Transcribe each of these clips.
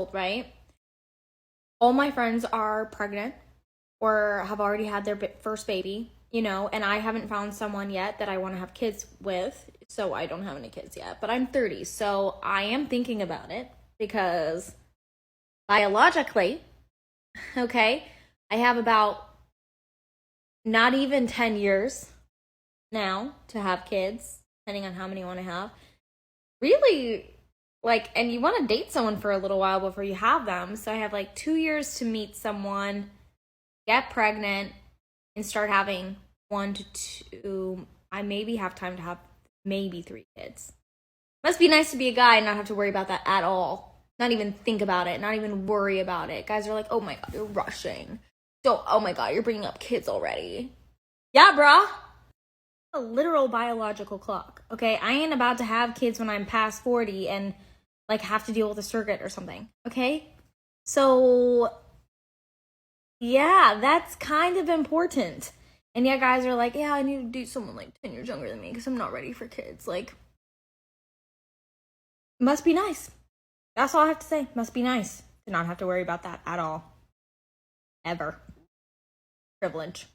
old, right? All my friends are pregnant or have already had their first baby, you know, and I haven't found someone yet that I want to have kids with, so I don't have any kids yet. But I'm 30, so I am thinking about it because biologically, okay, I have about not even 10 years now to have kids, depending on how many you want to have. Really, like, and you want to date someone for a little while before you have them. So I have like 2 years to meet someone, get pregnant, and start having 1 to 2. I maybe have time to have maybe 3 kids. Must be nice to be a guy and not have to worry about that at all. Not even think about it, not even worry about it. Guys are like, oh my God, you're rushing. Don't, oh my God, you're bringing up kids already. Yeah, brah. A literal biological clock, okay? I ain't about to have kids when I'm past 40 and like have to deal with a circuit or something, okay? So yeah, that's kind of important. And yeah, guys are like, yeah, I need to date someone like 10 years younger than me because I'm not ready for kids. Like, must be nice. That's all I have to say. Must be nice to not have to worry about that at all. Ever. Privilege.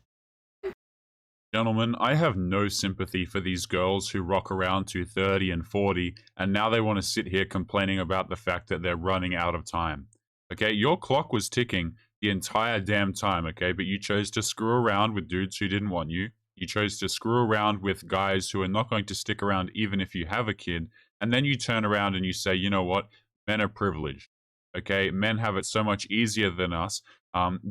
Gentlemen, I have no sympathy for these girls who rock around to 30 and 40, and now they want to sit here complaining about the fact that they're running out of time. Okay, your clock was ticking the entire damn time, okay, but you chose to screw around with dudes who didn't want you. You chose to screw around with guys who are not going to stick around even if you have a kid, and then you turn around and you say, you know what, men are privileged. Okay, men have it so much easier than us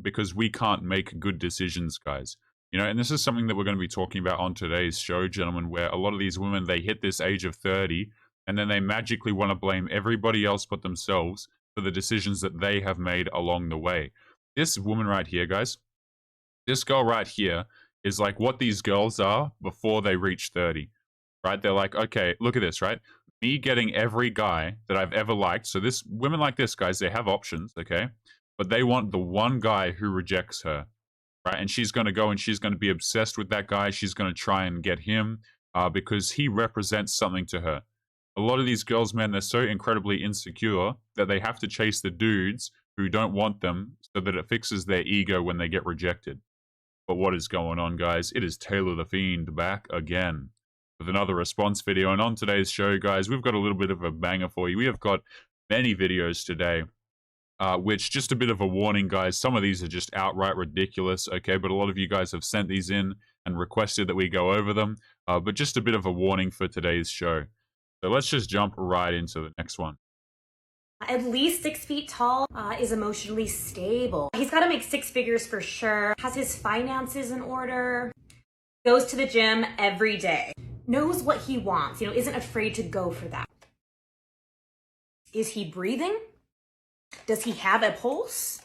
because we can't make good decisions, guys. You know, and this is something that we're going to be talking about on today's show, gentlemen, where a lot of these women, they hit this age of 30 and then they magically want to blame everybody else but themselves for the decisions that they have made along the way. This woman right here, guys, this girl right here is like what these girls are before they reach 30, right? They're like, okay, look at this, right? Me getting every guy that I've ever liked. So this women like this, guys, they have options, okay? But they want the one guy who rejects her. Right, and she's going to go and she's going to be obsessed with that guy. She's going to try and get him because he represents something to her. A lot of these girls, man, they're so incredibly insecure that they have to chase the dudes who don't want them so that it fixes their ego when they get rejected. But what is going on, guys? It is Taylor the Fiend back again with another response video. And on today's show, guys, we've got a little bit of a banger for you. We have got many videos today. Which, just a bit of a warning, guys, some of these are just outright ridiculous, okay? But a lot of you guys have sent these in and requested that we go over them. But just a bit of a warning for today's show. So let's just jump right into the next one. At least 6 feet tall, is emotionally stable. He's got to make 6 figures for sure, has his finances in order, goes to the gym every day, knows what he wants, you know, isn't afraid to go for that. Is he breathing? Does he have a pulse?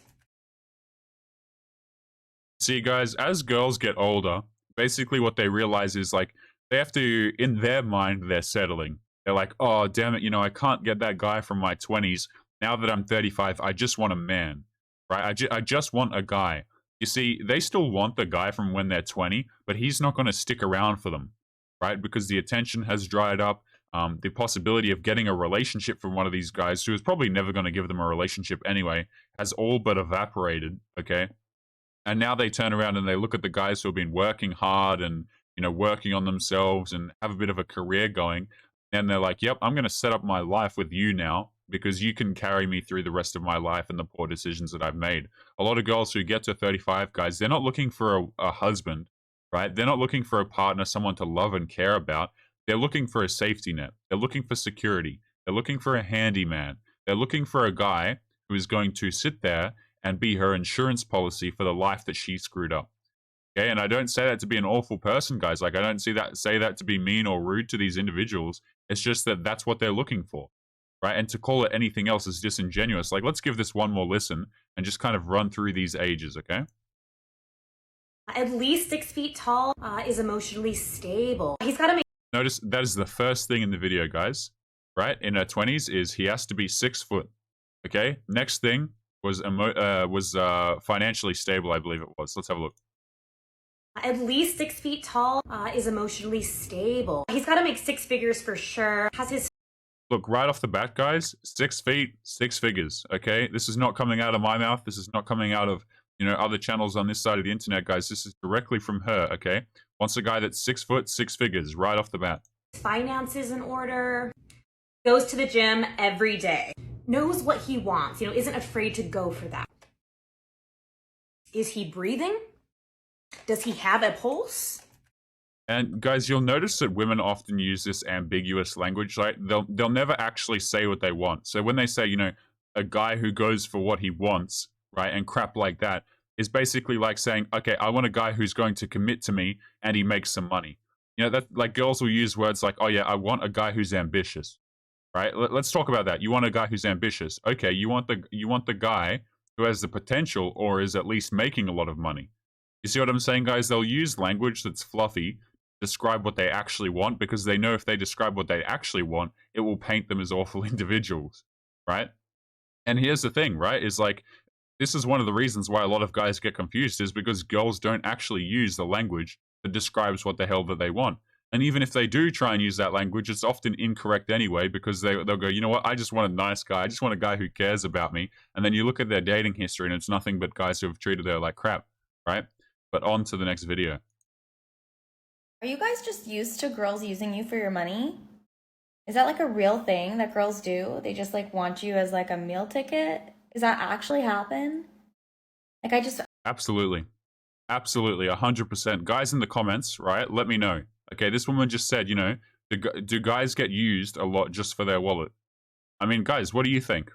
See, guys, as girls get older, basically what they realize is like they have to, in their mind, they're settling. They're like, oh, damn it, you know, I can't get that guy from my 20s. Now that I'm 35, I just want a man, right? I just want a guy. You see, they still want the guy from when they're 20, but he's not going to stick around for them, right? Because the attention has dried up. The possibility of getting a relationship from one of these guys, who is probably never going to give them a relationship anyway, has all but evaporated, okay? And now they turn around and they look at the guys who have been working hard and, you know, working on themselves and have a bit of a career going. And they're like, yep, I'm going to set up my life with you now because you can carry me through the rest of my life and the poor decisions that I've made. A lot of girls who get to 35, guys, they're not looking for a husband, right? They're not looking for a partner, someone to love and care about. They're looking for a safety net. They're looking for security. They're looking for a handyman. They're looking for a guy who is going to sit there and be her insurance policy for the life that she screwed up. Okay, and I don't say that to be an awful person, guys. Like, I don't say that to be mean or rude to these individuals. It's just that that's what they're looking for, right? And to call it anything else is disingenuous. Like, let's give this one more listen and just kind of run through these ages, okay? At least 6 feet tall, is emotionally stable. He's got to make. Notice that is the first thing in the video, guys, right? In her 20s is he has to be 6 foot, okay? Next thing was financially stable, I believe it was. Let's have a look. At least 6 feet tall, is emotionally stable. He's got to make 6 figures for sure, has his Look, right off the bat, guys, 6 feet, 6 figures, okay? This is not coming out of my mouth. This is not coming out of, other channels on this side of the internet, guys. This is directly from her, okay? Wants a guy that's 6 foot, 6 figures, right off the bat. Finances in order, goes to the gym every day, knows what he wants, isn't afraid to go for that. Is he breathing? Does he have a pulse? And guys, you'll notice that women often use this ambiguous language. Like they'll never actually say what they want. So when they say, a guy who goes for what he wants, right, and crap like that, is basically like saying, okay, I want a guy who's going to commit to me and he makes some money. That like girls will use words like, oh yeah, I want a guy who's ambitious, right? Let's talk about that. You want a guy who's ambitious. Okay, you want the guy who has the potential or is at least making a lot of money. You see what I'm saying, guys? They'll use language that's fluffy, describe what they actually want, because they know if they describe what they actually want, it will paint them as awful individuals, right? And here's the thing, right? Is like, this is one of the reasons why a lot of guys get confused, is because girls don't actually use the language that describes what the hell that they want. And even if they do try and use that language, it's often incorrect anyway, because they'll go, you know what, I just want a nice guy. I just want a guy who cares about me. And then you look at their dating history and it's nothing but guys who have treated her like crap, right? But on to the next video. Are you guys just used to girls using you for your money? Is that like a real thing that girls do? They just like want you as like a meal ticket? Does that actually happen? Like Absolutely. Absolutely, 100%. Guys in the comments, right, let me know. Okay, this woman just said, do guys get used a lot just for their wallet? I mean, guys, what do you think?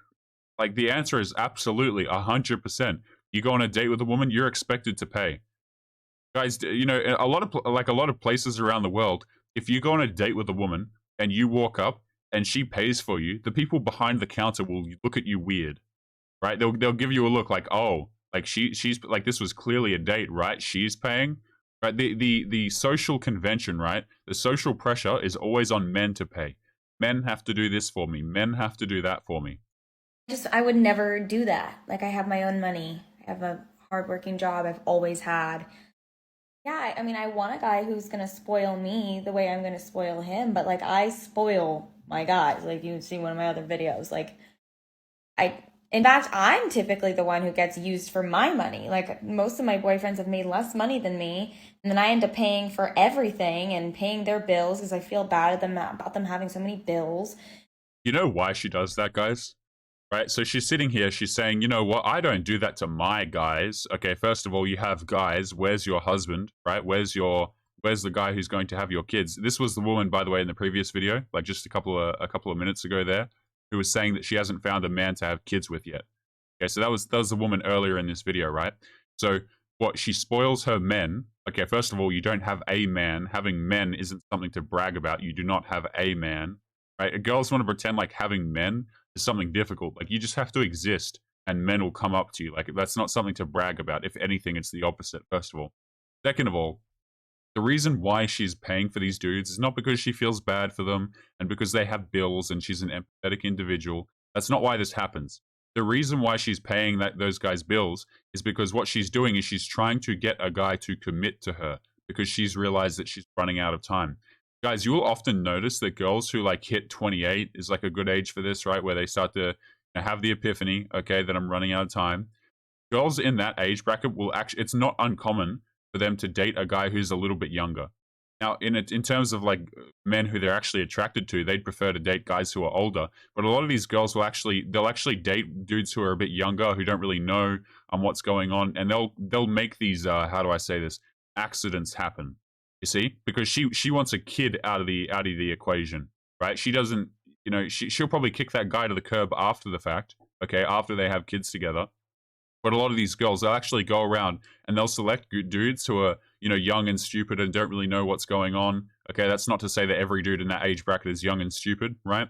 Like, the answer is absolutely 100%. You go on a date with a woman, you're expected to pay. Guys, a lot of places around the world, if you go on a date with a woman and you walk up and she pays for you, the people behind the counter will look at you weird, right? They'll give you a look like, oh, like she's like, this was clearly a date, right? She's paying, right? The social convention, right? The social pressure is always on men to pay. Men have to do this for me. Men have to do that for me. I would never do that. Like, I have my own money. I have a hardworking job I've always had. Yeah, I mean, I want a guy who's gonna spoil me the way I'm gonna spoil him, but like, I spoil my guys. Like, you can see one of my other videos. Like, in fact, I'm typically the one who gets used for my money. Like, most of my boyfriends have made less money than me, and then I end up paying for everything and paying their bills because I feel bad at them about them having so many bills. You know why she does that, guys? Right, so she's sitting here, she's saying, you know what, I don't do that to my guys. Okay, first of all, you have guys, where's your husband, right? Where's the guy who's going to have your kids? This was the woman, by the way, in the previous video, like just a couple of minutes ago there, who was saying that she hasn't found a man to have kids with yet. Okay, so that was the woman earlier in this video, right? So what, she spoils her men. Okay, first of all, you don't have a man. Having men isn't something to brag about. You do not have a man, right? Girls want to pretend like having men is something difficult. Like, you just have to exist and men will come up to you. Like, that's not something to brag about. If anything, it's the opposite, first of all. Second of all, the reason why she's paying for these dudes is not because she feels bad for them and because they have bills and she's an empathetic individual. That's not why this happens. The reason why she's paying those guys' bills is because what she's doing is she's trying to get a guy to commit to her because she's realized that she's running out of time. Guys, you will often notice that girls who like hit 28 is like a good age for this, right? Where they start to have the epiphany, okay, that I'm running out of time. Girls in that age bracket will actually, it's not uncommon for them to date a guy who's a little bit younger. Now, in terms of like men who they're actually attracted to, they'd prefer to date guys who are older. But a lot of these girls they'll actually date dudes who are a bit younger, who don't really know what's going on, and they'll make these how do I say this, accidents happen. You see, because she wants a kid out of the equation, right? She doesn't, she'll probably kick that guy to the curb after the fact, okay, after they have kids together. But a lot of these girls, they'll actually go around and they'll select dudes who are, young and stupid and don't really know what's going on. Okay, that's not to say that every dude in that age bracket is young and stupid, right?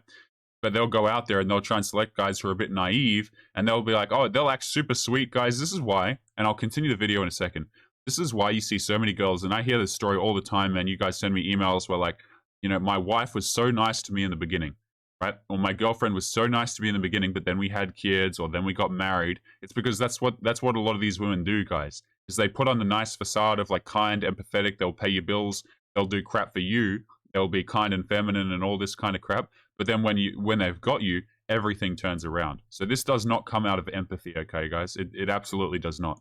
But they'll go out there and they'll try and select guys who are a bit naive, and they'll be like, oh, they'll act super sweet, guys. This is why, and I'll continue the video in a second. This is why you see so many girls, and I hear this story all the time, and you guys send me emails where like, my wife was so nice to me in the beginning, right? Or my girlfriend was so nice to me in the beginning, but then we had kids, or then we got married. It's because that's what a lot of these women do, guys, is they put on the nice facade of like kind, empathetic, they'll pay your bills, they'll do crap for you, they'll be kind and feminine and all this kind of crap. But then when they've got you, everything turns around. So this does not come out of empathy, okay, guys? It absolutely does not.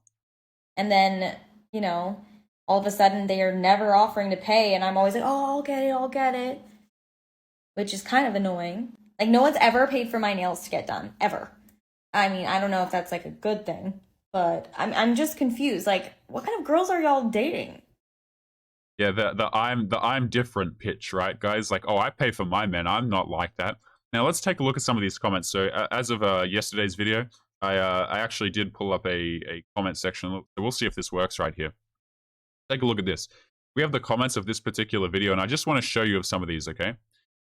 And then, you know, all of a sudden they are never offering to pay, and I'm always like, oh, I'll get it. Which is kind of annoying. Like, no one's ever paid for my nails to get done, ever. I mean, I don't know if that's like a good thing, but I'm just confused. Like, what kind of girls are y'all dating? Yeah, the I'm different pitch, right, guys? Like, oh, I pay for my men. I'm not like that. Now let's take a look at some of these comments. So as of yesterday's video, I actually did pull up a comment section. So we'll see if this works right here. Take a look at this. We have the comments of this particular video, and I just want to show you of some of these, okay?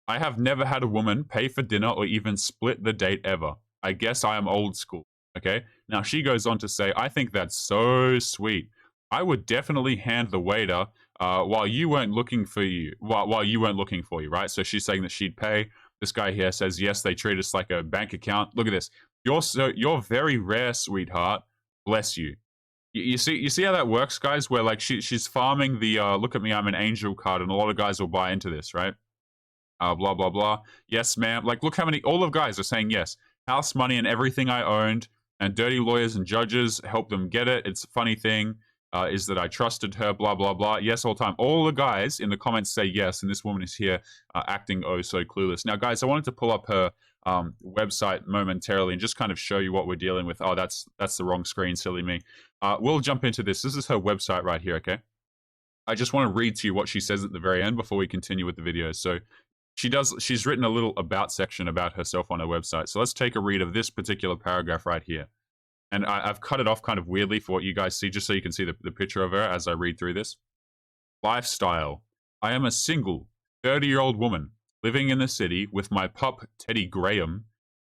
I have never had a woman pay for dinner or even split the date ever. I guess I am old school, okay? Now she goes on to say, I think that's so sweet. I would definitely hand the waiter while you weren't looking for you, while you weren't looking for you, right? So she's saying that she'd pay. This guy here says, yes, they treat us like a bank account. Look at this. You're very rare, sweetheart. Bless you. You see how that works, guys? Where like she's farming the look at me, I'm an angel card, and a lot of guys will buy into this, right? Blah blah blah. Yes, ma'am. Like, look how many all of guys are saying yes. House money and everything I owned, and dirty lawyers and judges help them get it. It's a funny thing is that I trusted her. Blah blah blah. Yes, all the time. All the guys in the comments say yes, and this woman is here acting oh so clueless. Now, guys, I wanted to pull up her website momentarily and just kind of show you what we're dealing with. Oh, that's the wrong screen, silly me. We'll jump into this. This is her website right here, okay? I just want to read to you what she says at the very end before we continue with the video. So she's written a little about section about herself on her website. So let's take a read of this particular paragraph right here. And I've cut it off kind of weirdly for what you guys see, just so you can see the picture of her as I read through this. Lifestyle. I am a single, 30-year-old woman living in the city with my pup, Teddy Graham.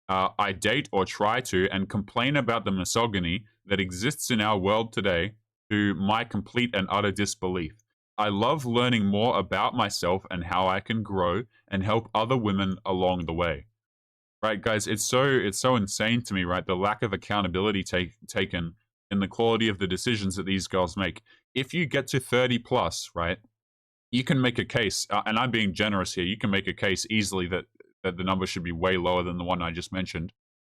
I date or try to and complain about the misogyny that exists in our world today to my complete and utter disbelief. I love learning more about myself and how I can grow and help other women along the way. Right, guys, it's so insane to me, right? The lack of accountability taken in the quality of the decisions that these girls make. If you get to 30 plus, right, you can make a case, and I'm being generous here, you can make a case easily that the number should be way lower than the one I just mentioned.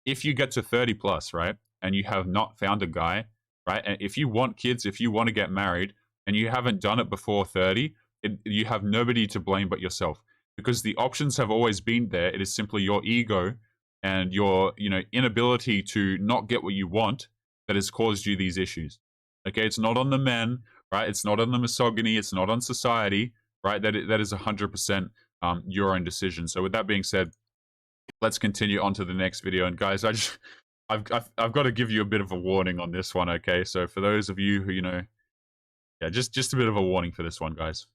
If you get to 30 plus, right, and you have not found a guy, right, and if you want kids, if you want to get married, and you haven't done it before 30, you have nobody to blame but yourself. Because the options have always been there. It is simply your ego and your inability to not get what you want that has caused you these issues. Okay, it's not on the men, right? It's not on the misogyny. It's not on society, right? That is 100% your own decision. So with that being said, let's continue on to the next video. And guys, I've got to give you a bit of a warning on this one. Okay, so for those of you who yeah, just a bit of a warning for this one, guys.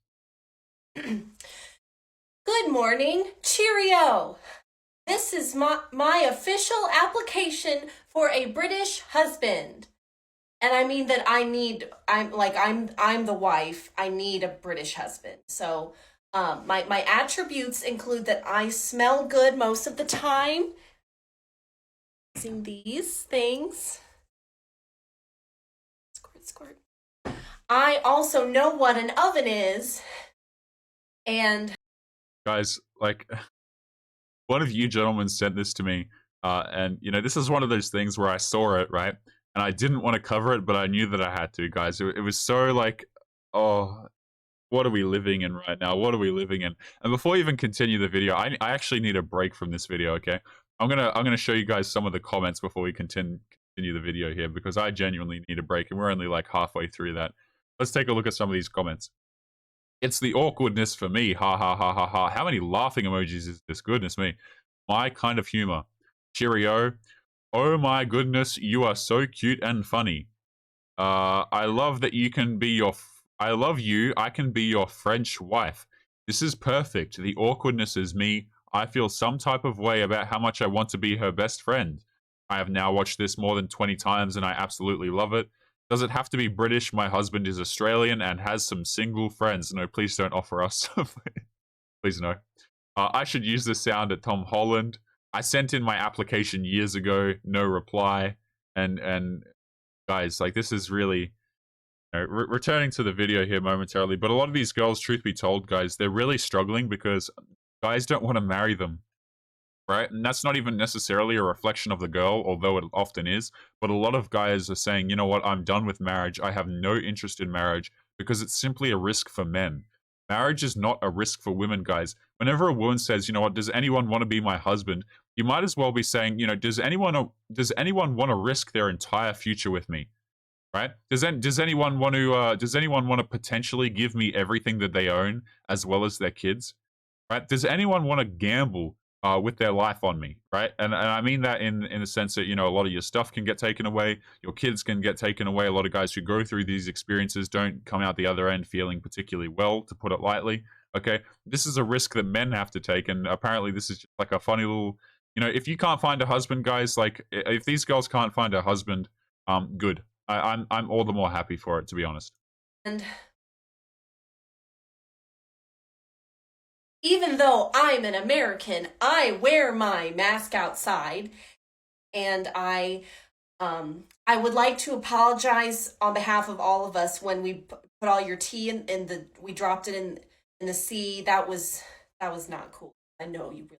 Good morning, cheerio. This is my official application for a British husband. And I mean that I'm the wife. I need a British husband. So my attributes include that I smell good most of the time. Using these things. Squirt, squirt. I also know what an oven is. And guys, like, one of you gentlemen sent this to me, and this is one of those things where I saw it, right, and I didn't want to cover it, but I knew that I had to, guys. It was so like, oh, what are we living in right now? What are we living in? And before we even continue the video, I actually need a break from this video. Okay, I'm gonna show you guys some of the comments before we continue the video here, because I genuinely need a break, and we're only like halfway through that. Let's take a look at some of these comments. It's the awkwardness for me. Ha ha ha ha ha. How many laughing emojis is this? Goodness me. My kind of humor. Cheerio. Oh my goodness, you are so cute and funny. I love that you can be I love you. I can be your French wife. This is perfect. The awkwardness is me. I feel some type of way about how much I want to be her best friend. I have now watched this more than 20 times and I absolutely love it. Does it have to be British? My husband is Australian and has some single friends. No, please don't offer us. Please no. I should use this sound at Tom Holland. I sent in my application years ago. No reply. And guys, like, this is really... returning to the video here momentarily, but a lot of these girls, truth be told, guys, they're really struggling because guys don't want to marry them. right? And that's not even necessarily a reflection of the girl, although it often is. But a lot of guys are saying, you know what, I'm done with marriage. I have no interest in marriage because it's simply a risk for men. Marriage is not a risk for women, guys. Whenever a woman says, you know what, does anyone want to be my husband? You might as well be saying, you know, does anyone want to risk their entire future with me? Right? Does anyone want to potentially give me everything that they own as well as their kids? Right? Does anyone want to gamble with their life on me? Right? And I mean that in the sense that, you know, a lot of your stuff can get taken away, your kids can get taken away. A lot of guys who go through these experiences don't come out the other end feeling particularly well, to put it lightly. Okay, this is a risk that men have to take, and apparently this is just like a funny little, you know, if you can't find a husband, guys, like if these girls can't find a husband, good. I'm all the more happy for it, to be honest. And even though I'm an American, I wear my mask outside, and I would like to apologize on behalf of all of us when we put all your tea we dropped it in the sea. That was not cool. I know you really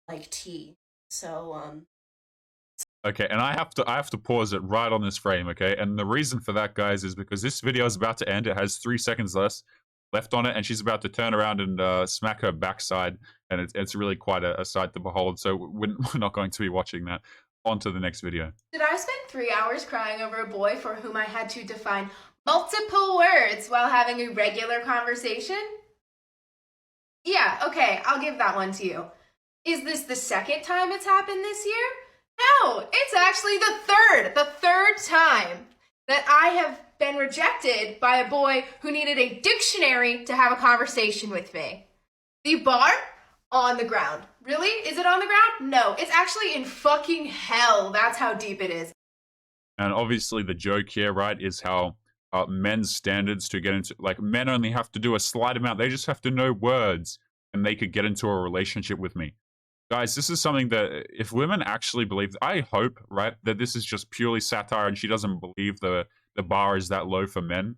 like tea, so Okay, and I have to pause it right on this frame, okay? And the reason for that, guys, is because this video is about to end. It has 3 seconds left on it, and she's about to turn around and smack her backside, and it's really quite a sight to behold. So we're not going to be watching that. On to the next video. Did I spend 3 hours crying over a boy for whom I had to define multiple words while having a regular conversation? Yeah, okay, I'll give that one to you. Is this the second time it's happened this year? No, it's actually the third time that I have been rejected by a boy who needed a dictionary to have a conversation with me. The bar? On the ground. Really? Is it on the ground? No, it's actually in fucking hell. That's how deep it is. And obviously the joke here, right, is how men's standards to get into, like, men only have to do a slight amount. They just have to know words and they could get into a relationship with me. Guys, this is something that if women actually believe, I hope, right, that this is just purely satire and she doesn't believe the bar is that low for men.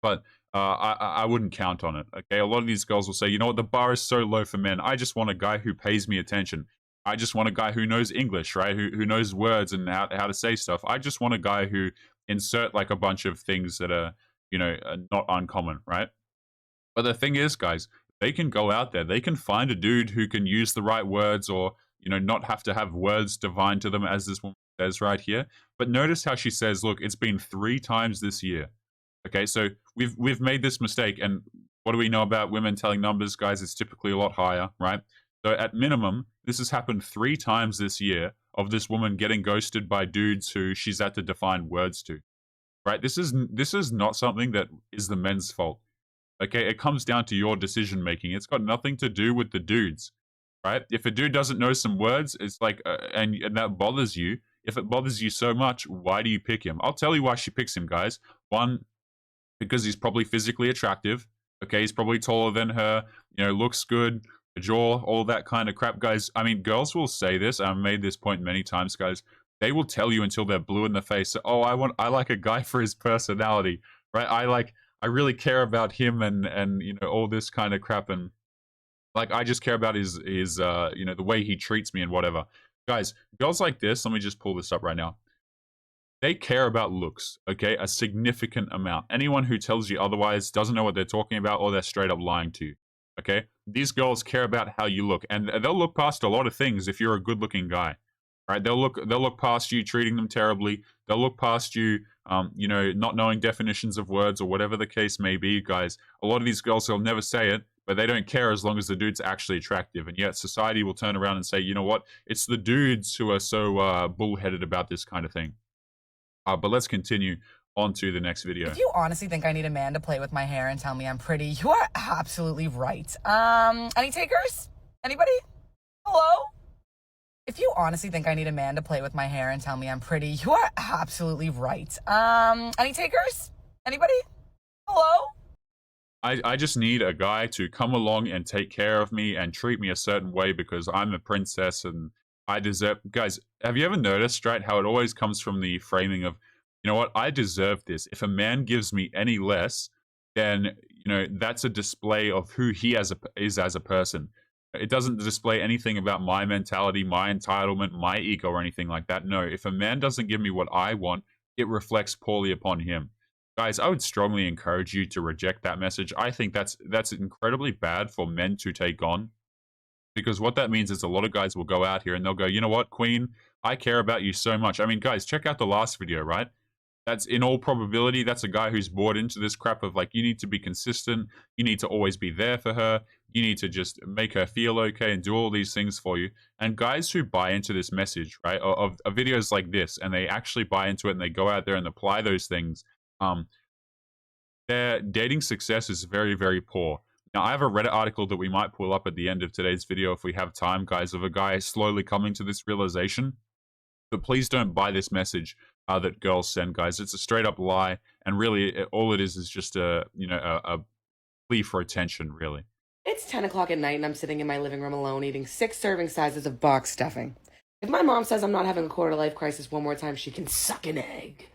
But I wouldn't count on it, okay? A lot of these girls will say, you know what, the bar is so low for men. I just want a guy who pays me attention. I just want a guy who knows English, right? Who knows words and how to say stuff. I just want a guy who insert like a bunch of things that are, you know, not uncommon, right? But the thing is, guys, they can go out there. They can find a dude who can use the right words or, you know, not have to have words divine to them, as this woman says right here. But notice how she says, look, it's been 3 times this year. Okay, so we've made this mistake, and what do we know about women telling numbers, guys? It's typically a lot higher, right? So at minimum, this has happened 3 times this year of this woman getting ghosted by dudes who she's had to define words to, right? This is not something that is the men's fault. Okay, it comes down to your decision making. It's got nothing to do with the dudes, right? If a dude doesn't know some words, it's like, and that bothers you. If it bothers you so much, why do you pick him? I'll tell you why she picks him, guys. One, because he's probably physically attractive. Okay, he's probably taller than her, you know, looks good, a jaw, all that kind of crap, guys. I mean, girls will say this. I've made this point many times, guys. They will tell you until they're blue in the face, oh, I like a guy for his personality, right? I really care about him and you know, all this kind of crap, and like I just care about his you know, the way he treats me and whatever. Guys, girls like this, let me just pull this up right now. They care about looks, okay? A significant amount. Anyone who tells you otherwise doesn't know what they're talking about, or they're straight up lying to you, okay? These girls care about how you look, and they'll look past a lot of things if you're a good-looking guy, right? They'll look past you treating them terribly. They'll look past you, you know, not knowing definitions of words or whatever the case may be, guys. A lot of these girls will never say it, but they don't care as long as the dude's actually attractive. And yet society will turn around and say, you know what? It's the dudes who are so bullheaded about this kind of thing. But let's continue on to the next video. If you honestly think I need a man to play with my hair and tell me I'm pretty, you are absolutely right. Any takers? Anybody? Hello? If you honestly think I need a man to play with my hair and tell me I'm pretty, you are absolutely right. Any takers? Anybody? Hello? I just need a guy to come along and take care of me and treat me a certain way because I'm a princess and I deserve. Guys, have you ever noticed, right, how it always comes from the framing of, you know what, I deserve this. If a man gives me any less, then, you know, that's a display of who he is as a person. It doesn't display anything about my mentality, my entitlement, my ego, or anything like that. No, if a man doesn't give me what I want, it reflects poorly upon him. Guys, I would strongly encourage you to reject that message. I think that's incredibly bad for men to take on, because what that means is a lot of guys will go out here and they'll go, you know what, Queen, I care about you so much. I mean, guys, check out the last video, right? That's in all probability, that's a guy who's bought into this crap of like, you need to be consistent. You need to always be there for her. You need to just make her feel okay and do all these things for you. And guys who buy into this message, right, of videos like this, and they actually buy into it and they go out there and apply those things, their dating success is very, very poor. Now, I have a Reddit article that we might pull up at the end of today's video if we have time, guys, of a guy slowly coming to this realization. But please don't buy this message that girls send, guys. It's a straight up lie, and really, all it is just a plea for attention, really. It's 10 o'clock at night and I'm sitting in my living room alone eating 6 serving sizes of box stuffing. If my mom says I'm not having a quarter-life crisis one more time, she can suck an egg.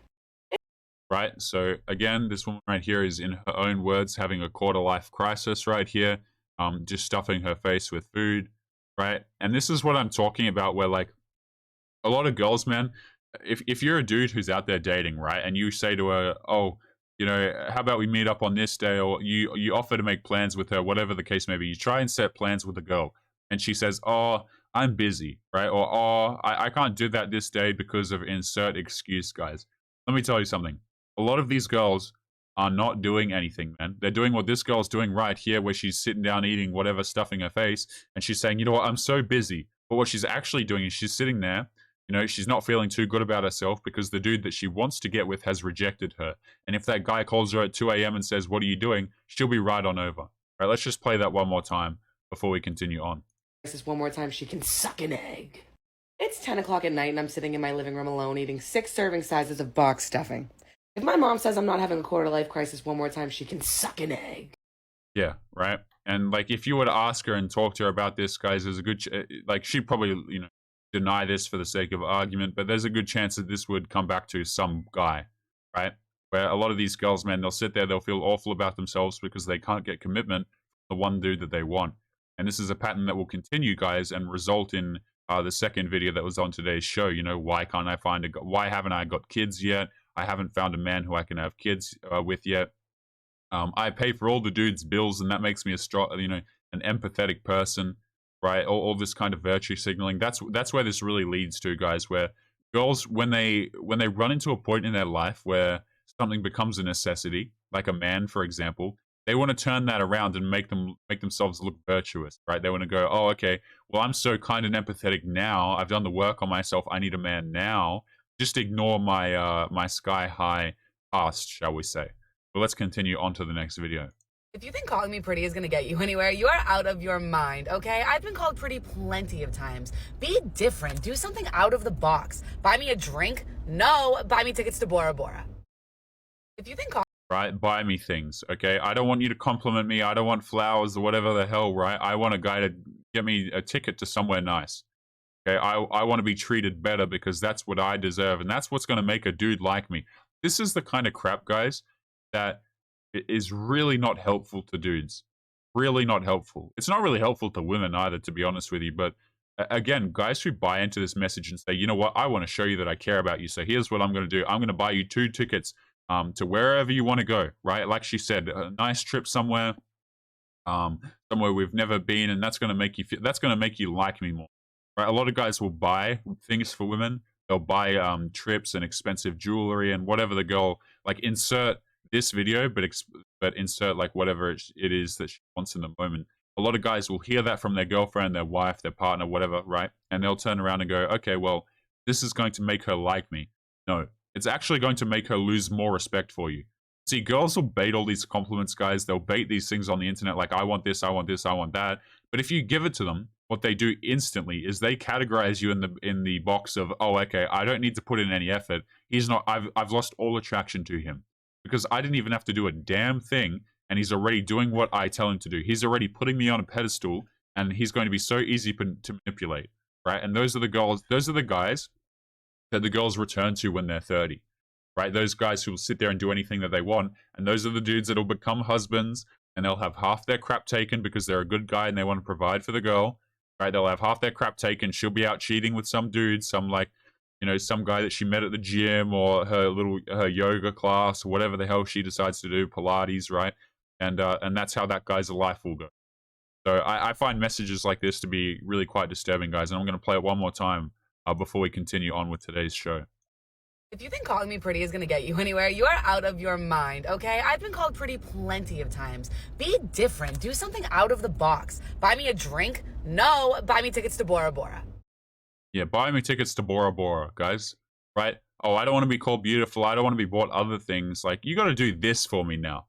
Right, so again, this woman right here is, in her own words, having a quarter-life crisis right here, just stuffing her face with food, right? And this is what I'm talking about, where like a lot of girls, man, if you're a dude who's out there dating, right, and you say to her, oh, you know, how about we meet up on this day, or you offer to make plans with her, whatever the case may be, you try and set plans with a girl, and she says, oh, I'm busy, right? Or, oh, I can't do that this day because of insert excuse, guys. Let me tell you something. A lot of these girls are not doing anything, man. They're doing what this girl's doing right here, where she's sitting down eating whatever, stuffing her face, and she's saying, you know what, I'm so busy. But what she's actually doing is she's sitting there, you know, she's not feeling too good about herself because the dude that she wants to get with has rejected her. And if that guy calls her at 2 a.m. and says, what are you doing? She'll be right on over. All right, let's just play that one more time before we continue on. This one more time, she can suck an egg. It's 10 o'clock at night and I'm sitting in my living room alone eating 6 serving sizes of box stuffing. If my mom says I'm not having a quarter-life crisis one more time, she can suck an egg. Yeah, right? And, like, if you were to ask her and talk to her about this, guys, there's a good... like, she'd probably, you know, deny this for the sake of argument, but there's a good chance that this would come back to some guy, right? Where a lot of these girls, man, they'll sit there, they'll feel awful about themselves because they can't get commitment from the one dude that they want. And this is a pattern that will continue, guys, and result in the second video that was on today's show. You know, why can't I find why haven't I got kids yet? I haven't found a man who I can have kids with yet. I pay for all the dude's bills, and that makes me a strong, you know, an empathetic person, right? All this kind of virtue signaling. That's where this really leads to, guys. Where girls, when they run into a point in their life where something becomes a necessity, like a man, for example, they want to turn that around and make themselves look virtuous, right? They want to go, oh, okay, well, I'm so kind and empathetic now. I've done the work on myself. I need a man now. Just ignore my my sky-high past, shall we say. But let's continue on to the next video. If you think calling me pretty is going to get you anywhere, you are out of your mind, okay? I've been called pretty plenty of times. Be different. Do something out of the box. Buy me a drink? No. Buy me tickets to Bora Bora. If you think right, buy me things, okay? I don't want you to compliment me. I don't want flowers or whatever the hell, right? I want a guy to get me a ticket to somewhere nice. Okay, I want to be treated better because that's what I deserve, and that's what's going to make a dude like me. This is the kind of crap, guys, that is really not helpful to dudes. Really not helpful. It's not really helpful to women either, to be honest with you. But again, guys who buy into this message and say, you know what, I want to show you that I care about you. So here's what I'm going to do. I'm going to buy you 2 tickets to wherever you want to go, right? Like she said, a nice trip somewhere, somewhere we've never been, and that's going to make you feel, that's going to make you like me more. Right? A lot of guys will buy things for women. They'll buy trips and expensive jewelry and whatever the girl, like, insert this video, but insert like whatever it is that she wants in the moment. A lot of guys will hear that from their girlfriend, their wife, their partner, whatever, right? And they'll turn around and go, okay, well, this is going to make her like me. No, it's actually going to make her lose more respect for you. See, girls will bait all these compliments, guys. They'll bait these things on the internet like, I want this, I want this, I want that. But if you give it to them, what they do instantly is they categorize you in the box of, oh, okay, I don't need to put in any effort. He's not, I've lost all attraction to him because I didn't even have to do a damn thing, and he's already doing what I tell him to do. He's already putting me on a pedestal, and he's going to be so easy to manipulate, right? And those are the guys that the girls return to when they're 30. Right, those guys who will sit there and do anything that they want, and those are the dudes that will become husbands, and they'll have half their crap taken because they're a good guy and they want to provide for the girl, right? They'll have half their crap taken. She'll be out cheating with some dude, some like, some guy that she met at the gym or her yoga class or whatever the hell she decides to do, Pilates, right? And that's how that guy's life will go. So I find messages like this to be really quite disturbing, guys. And I'm going to play it one more time before we continue on with today's show. If you think calling me pretty is going to get you anywhere, you are out of your mind, okay? I've been called pretty plenty of times. Be different. Do something out of the box. Buy me a drink? No. Buy me tickets to Bora Bora. Yeah, buy me tickets to Bora Bora, guys. Right? Oh, I don't want to be called beautiful. I don't want to be bought other things. Like, you got to do this for me now.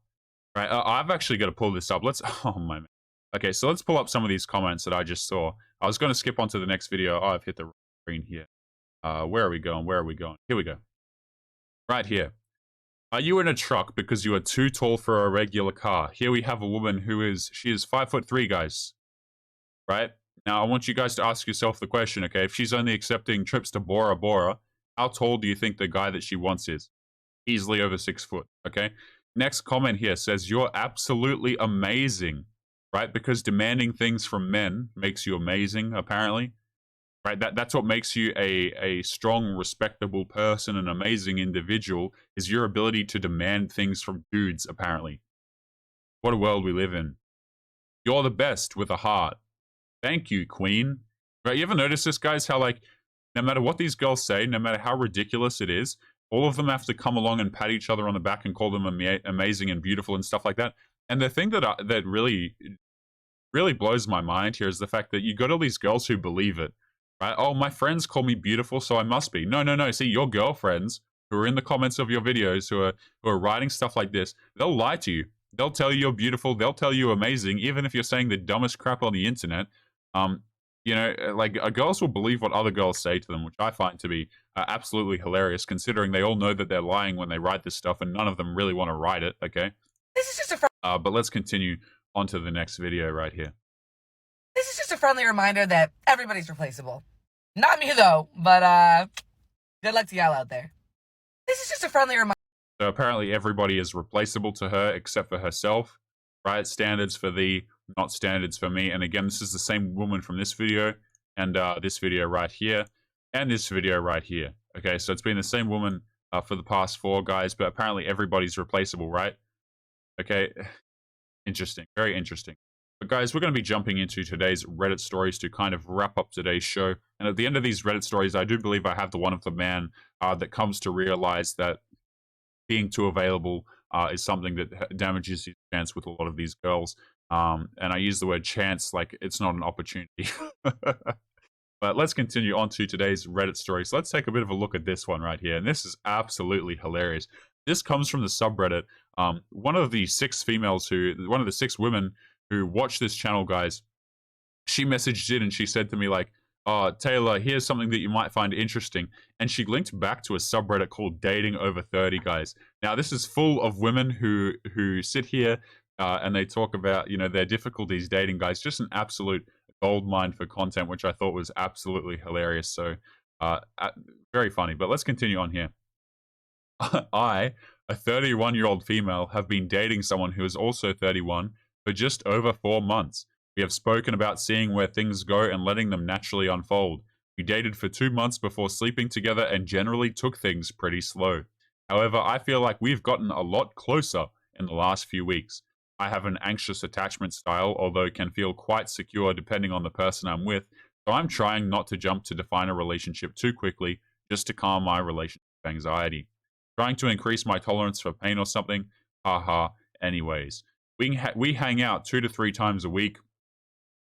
Right? I've actually got to pull this up. Oh, my man. Okay, so let's pull up some of these comments that I just saw. I was going to skip on to the next video. Oh, I've hit the screen here. Where are we going? Where are we going? Here we go. Right here. Are you in a truck because you are too tall for a regular car? Here we have a woman she is 5'3", guys. Right? Now, I want you guys to ask yourself the question, okay? If she's only accepting trips to Bora Bora, how tall do you think the guy that she wants is? Easily over 6 foot, okay? Next comment here says, you're absolutely amazing, right? Because demanding things from men makes you amazing, apparently. Right, that's what makes you a strong, respectable person, an amazing individual, is your ability to demand things from dudes, apparently. What a world we live in. You're the best with a heart. Thank you, queen. Right, you ever notice this, guys, how, like, no matter what these girls say, no matter how ridiculous it is, all of them have to come along and pat each other on the back and call them amazing and beautiful and stuff like that. And the thing that really blows my mind here is the fact that you got all these girls who believe it. Right? Oh, my friends call me beautiful, so I must be. No. See, your girlfriends who are in the comments of your videos who are writing stuff like this, they'll lie to you. They'll tell you you're beautiful. They'll tell you amazing, even if you're saying the dumbest crap on the internet. Like girls will believe what other girls say to them, which I find to be absolutely hilarious, considering they all know that they're lying when they write this stuff, and none of them really want to write it. Okay. This is just a but let's continue on to the next video right here. This is just a friendly reminder that everybody's replaceable. Not me, though, but good luck to y'all out there. This is just a friendly reminder. So apparently everybody is replaceable to her except for herself, right? Standards for thee, not standards for me. And again, this is the same woman from this video, and this video right here, and this video right here. Okay, so it's been the same woman for the past 4 guys, but apparently everybody's replaceable, right? Okay, interesting, very interesting. But guys, we're going to be jumping into today's Reddit stories to kind of wrap up today's show. And at the end of these Reddit stories, I do believe I have the one of the man that comes to realize that being too available is something that damages his chance with a lot of these girls. And I use the word chance like it's not an opportunity. But let's continue on to today's Reddit story. So let's take a bit of a look at this one right here. And this is absolutely hilarious. This comes from the subreddit. One of the 6 women who watch this channel, guys, she messaged in and she said to me, like, oh, Taylor, here's something that you might find interesting. And she linked back to a subreddit called Dating Over 30, guys. Now, this is full of women who sit here and they talk about, their difficulties dating, guys. Just an absolute gold mine for content, which I thought was absolutely hilarious. So, very funny. But let's continue on here. I, a 31-year-old female, have been dating someone who is also 31 for just over 4 months. We have spoken about seeing where things go and letting them naturally unfold. We dated for 2 months before sleeping together and generally took things pretty slow. However, I feel like we've gotten a lot closer in the last few weeks. I have an anxious attachment style, although can feel quite secure depending on the person I'm with, so I'm trying not to jump to define a relationship too quickly just to calm my relationship anxiety. Trying to increase my tolerance for pain or something? Haha. Anyways. We hang out 2 to 3 times a week.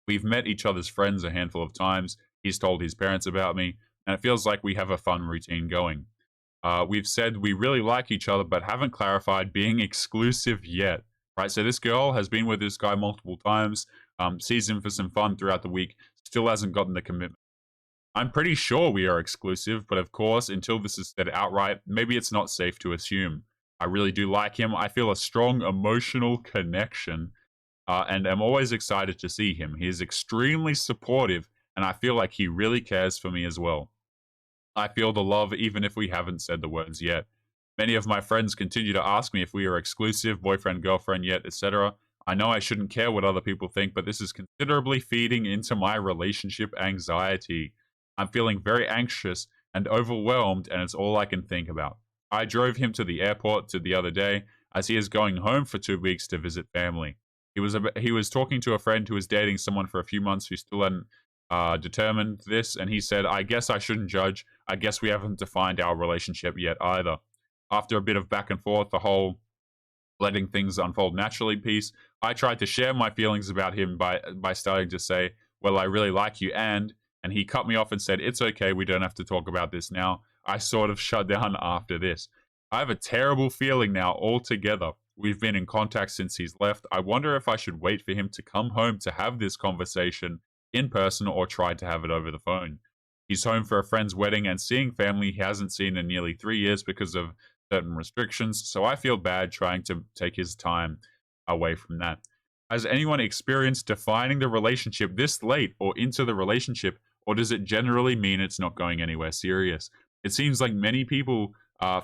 We've met each other's friends a handful of times. He's told his parents about me, and it feels like we have a fun routine going. We've said we really like each other, but haven't clarified being exclusive yet. Right, so this girl has been with this guy multiple times, sees him for some fun throughout the week, still hasn't gotten the commitment. I'm pretty sure we are exclusive, but of course, until this is said outright, maybe it's not safe to assume. I really do like him. I feel a strong emotional connection, and am always excited to see him. He is extremely supportive, and I feel like he really cares for me as well. I feel the love even if we haven't said the words yet. Many of my friends continue to ask me if we are exclusive, boyfriend, girlfriend yet, etc. I know I shouldn't care what other people think, but this is considerably feeding into my relationship anxiety. I'm feeling very anxious and overwhelmed, and it's all I can think about. I drove him to the airport the other day as he is going home for 2 weeks to visit family. He was talking to a friend who was dating someone for a few months who still hadn't determined this, and he said, "I guess I shouldn't judge. I guess we haven't defined our relationship yet either." After a bit of back and forth, the whole letting things unfold naturally piece, I tried to share my feelings about him by starting to say, "Well, I really like you," and he cut me off and said, "It's okay, we don't have to talk about this now." I sort of shut down after this. I have a terrible feeling now altogether. We've been in contact since he's left. I wonder if I should wait for him to come home to have this conversation in person or try to have it over the phone. He's home for a friend's wedding and seeing family he hasn't seen in nearly 3 years because of certain restrictions, so I feel bad trying to take his time away from that. Has anyone experienced defining the relationship this late or into the relationship, or does it generally mean it's not going anywhere serious? It seems like many people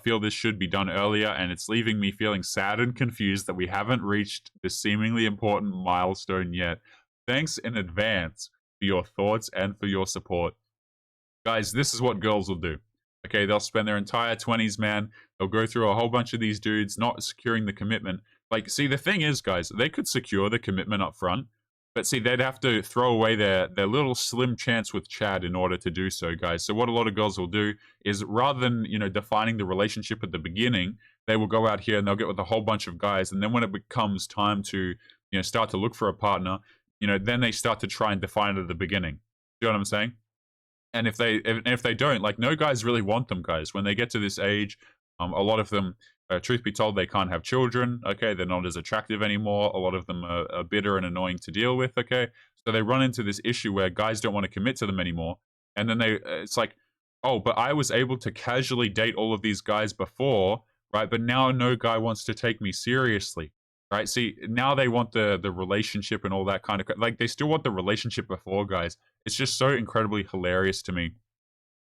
feel this should be done earlier, and it's leaving me feeling sad and confused that we haven't reached this seemingly important milestone yet. Thanks in advance for your thoughts and for your support. Guys, this is what girls will do. Okay, they'll spend their entire 20s, man. They'll go through a whole bunch of these dudes not securing the commitment. Like, see, the thing is, guys, they could secure the commitment up front, but see, they'd have to throw away their little slim chance with Chad in order to do so, guys. So what a lot of girls will do is rather than, defining the relationship at the beginning, they will go out here and they'll get with a whole bunch of guys. And then when it becomes time to, start to look for a partner, then they start to try and define it at the beginning. You know what I'm saying? And if they don't, like, no guys really want them, guys. When they get to this age, a lot of them, truth be told, they can't have children. Okay, they're not as attractive anymore. A lot of them are bitter and annoying to deal with. Okay, so they run into this issue where guys don't want to commit to them anymore, and then it's like, oh, but I was able to casually date all of these guys before, right? But now no guy wants to take me seriously. Right? See, now they want the relationship and all that kind of, like, they still want the relationship before, guys. It's just so incredibly hilarious to me.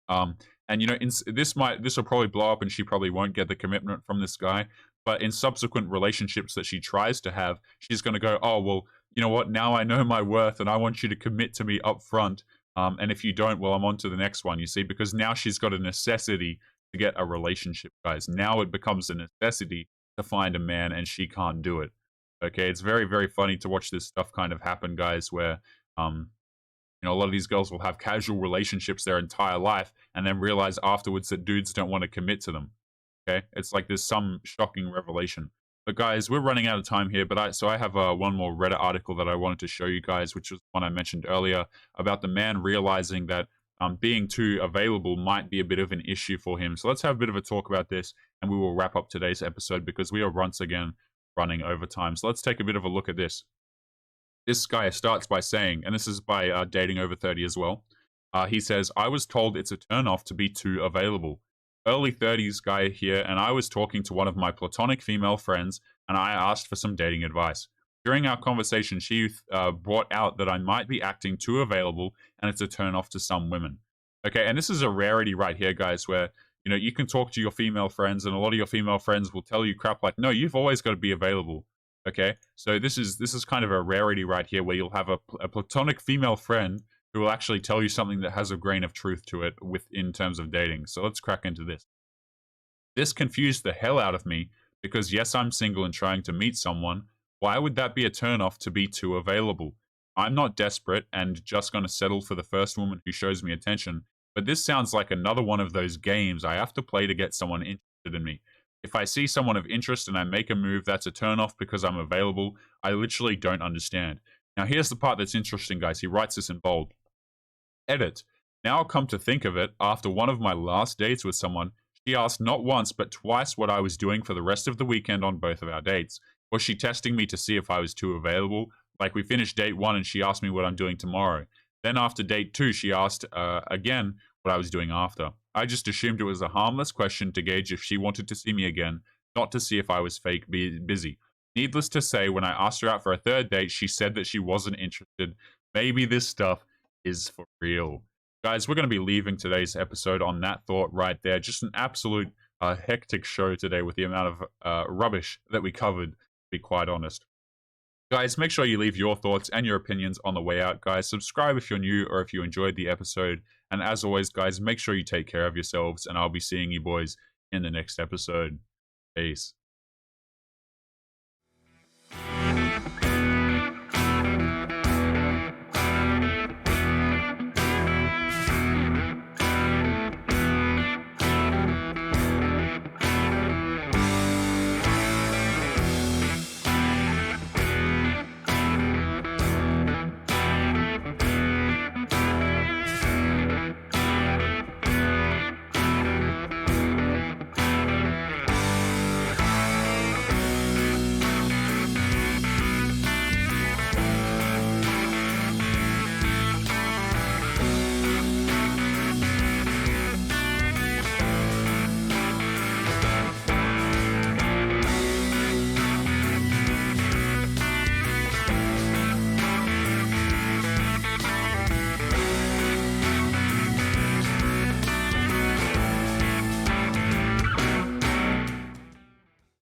And this will probably blow up, and she probably won't get the commitment from this guy. But in subsequent relationships that she tries to have, she's going to go, "Oh, well, you know what? Now I know my worth, and I want you to commit to me up front. And if you don't, well, I'm on to the next one." You see, because now she's got a necessity to get a relationship, guys. Now it becomes a necessity to find a man, and she can't do it. Okay, it's very, very funny to watch this stuff kind of happen, guys, where a lot of these girls will have casual relationships their entire life and then realize afterwards that dudes don't want to commit to them. Okay, it's like there's some shocking revelation. But guys, we're running out of time here, but I have one more Reddit article that I wanted to show you guys, which was one I mentioned earlier about the man realizing that being too available might be a bit of an issue for him. So let's have a bit of a talk about this, and we will wrap up today's episode because we are once again running over time. So let's take a bit of a look at this. This guy starts by saying, and this is by Dating Over 30 as well, he says, "I was told it's a turnoff to be too available. Early 30s guy here, and I was talking to one of my platonic female friends, and I asked for some dating advice. During our conversation, she brought out that I might be acting too available, and it's a turnoff to some women." Okay, and this is a rarity right here, guys, where you can talk to your female friends, and a lot of your female friends will tell you crap like, "No, you've always got to be available." Okay, so this is kind of a rarity right here, where you'll have a platonic female friend who will actually tell you something that has a grain of truth to it in terms of dating. So let's crack into this. "This confused the hell out of me because yes, I'm single and trying to meet someone. Why would that be a turnoff to be too available? I'm not desperate and just going to settle for the first woman who shows me attention, but this sounds like another one of those games I have to play to get someone interested in me. If I see someone of interest and I make a move, that's a turnoff because I'm available. I literally don't understand." Now here's the part that's interesting, guys. He writes this in bold. Edit. "Now come to think of it, after one of my last dates with someone, she asked not once but twice what I was doing for the rest of the weekend on both of our dates. Was she testing me to see if I was too available? Like, we finished date 1 and she asked me what I'm doing tomorrow. Then after date 2, she asked again what I was doing after. I just assumed it was a harmless question to gauge if she wanted to see me again, not to see if I was fake busy. Needless to say, when I asked her out for a third date, she said that she wasn't interested. Maybe this stuff is for real." Guys, we're going to be leaving today's episode on that thought right there. Just an absolute hectic show today with the amount of rubbish that we covered, to be quite honest. Guys, make sure you leave your thoughts and your opinions on the way out, guys. Subscribe if you're new or if you enjoyed the episode. And as always, guys, make sure you take care of yourselves, and I'll be seeing you boys in the next episode. Peace.